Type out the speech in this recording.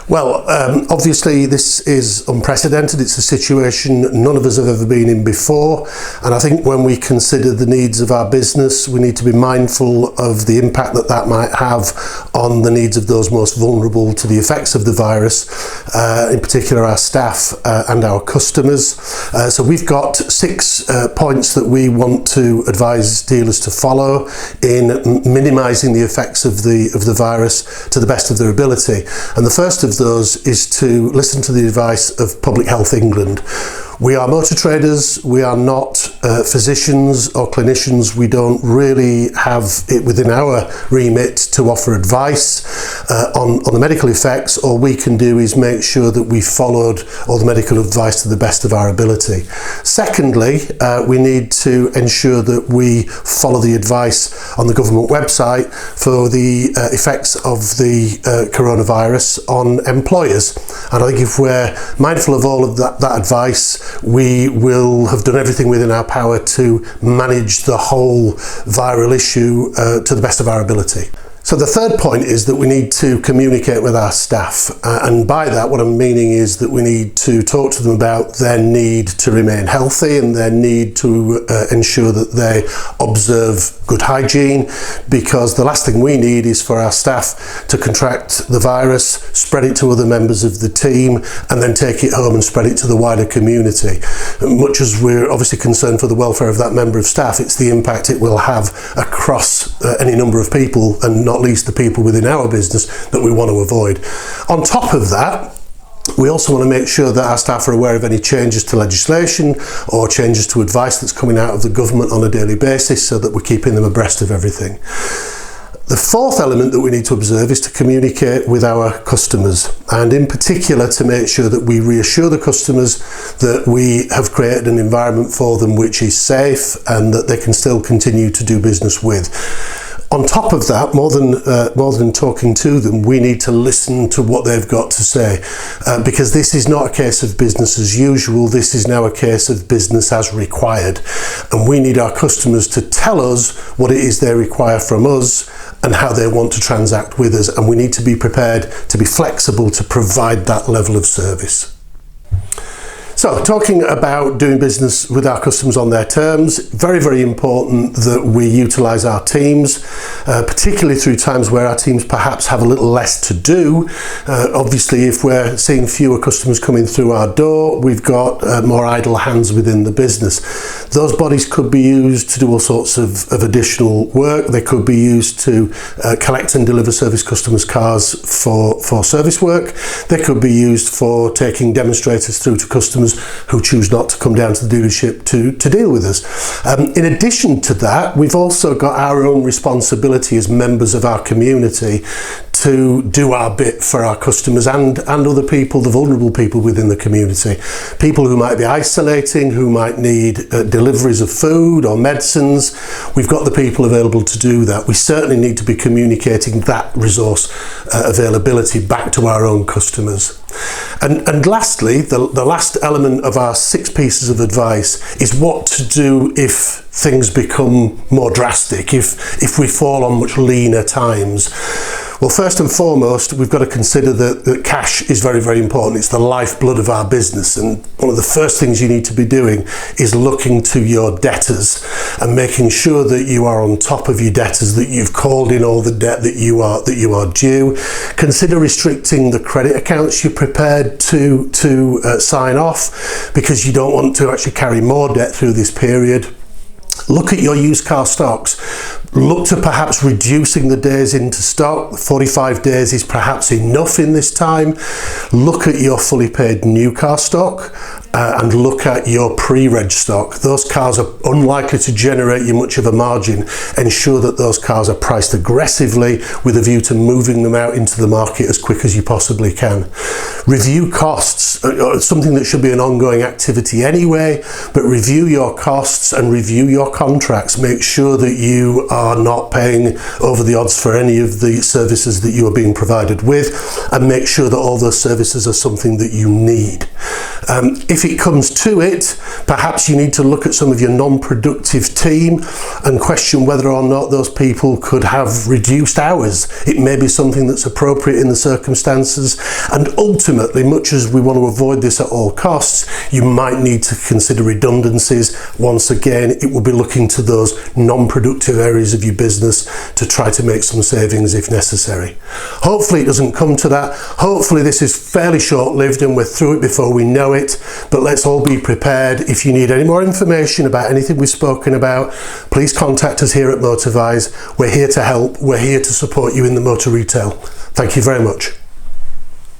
Well, obviously this is unprecedented. It's a situation none of us have ever been in before, and I think when we consider the needs of our business, we need to be mindful of the impact that that might have on the needs of those most vulnerable to the effects of the virus, in particular our staff and our customers. So we've got 6 points that we want to advise dealers to follow in minimising the effects of the virus to the best of their ability. And the first of those is to listen to the advice of Public Health England. We are motor traders, we are not physicians or clinicians. We don't really have it within our remit to offer advice on the medical effects. All we can do is make sure that we followed all the medical advice to the best of our ability. Secondly, we need to ensure that we follow the advice on the government website for the effects of the coronavirus on employers. And I think if we're mindful of all of that advice, we will have done everything within our power to manage the whole viral issue to the best of our ability. So the third point is that we need to communicate with our staff, and by that what I'm meaning is that we need to talk to them about their need to remain healthy and their need to ensure that they observe good hygiene, because the last thing we need is for our staff to contract the virus, spread it to other members of the team, and then take it home and spread it to the wider community. Much as we're obviously concerned for the welfare of that member of staff, it's the impact it will have across any number of people, and not least the people within our business, that we want to avoid. On top of that, we also want to make sure that our staff are aware of any changes to legislation or changes to advice that's coming out of the government on a daily basis, so that we're keeping them abreast of everything. The fourth element that we need to observe is to communicate with our customers, and in particular to make sure that we reassure the customers that we have created an environment for them which is safe and that they can still continue to do business with. On top of that, more than talking to them, we need to listen to what they've got to say, because this is not a case of business as usual. This is now a case of business as required, and we need our customers to tell us what it is they require from us and how they want to transact with us, and we need to be prepared to be flexible to provide that level of service. So, talking about doing business with our customers on their terms, very, very important that we utilise our teams, particularly through times where our teams perhaps have a little less to do. Obviously, if we're seeing fewer customers coming through our door, we've got more idle hands within the business. Those bodies could be used to do all sorts of additional work. They could be used to collect and deliver service customers' cars for service work. They could be used for taking demonstrators through to customers who choose not to come down to the dealership to deal with us. In addition to that, we've also got our own responsibility as members of our community to do our bit for our customers and other people, the vulnerable people within the community. People who might be isolating, who might need deliveries of food or medicines. We've got the people available to do that. We certainly need to be communicating that resource availability back to our own customers. And lastly, the last element of our 6 pieces of advice is what to do if things become more drastic, if we fall on much leaner times. Well, first and foremost, we've got to consider that cash is very, very important. It's the lifeblood of our business, and one of the first things you need to be doing is looking to your debtors and making sure that you are on top of your debtors, that you've called in all the debt that you are due. Consider restricting the credit accounts you're prepared to sign off, because you don't want to actually carry more debt through this period. Look at your used car stocks. Look to perhaps reducing the days into stock. 45 days is perhaps enough in this time. Look at your fully paid new car stock and look at your pre-reg stock. Those cars are unlikely to generate you much of a margin. Ensure that those cars are priced aggressively with a view to moving them out into the market as quick as you possibly can. Review costs, something that should be an ongoing activity anyway, but review your costs and review your contracts. Make sure that you are not paying over the odds for any of the services that you are being provided with, and make sure that all those services are something that you need. If if it comes to it, perhaps you need to look at some of your non-productive team and question whether or not those people could have reduced hours. It may be something that's appropriate in the circumstances, and ultimately, much as we want to avoid this at all costs, you might need to consider redundancies. Once again, it will be looking to those non-productive areas of your business to try to make some savings if necessary. Hopefully it doesn't come to that. Hopefully this is fairly short-lived and we're through it before we know it, but let's all be prepared. If you need any more information about anything we've spoken about, please contact us here at Motivise. We're here to help. We're here to support you in the motor retail. Thank you very much.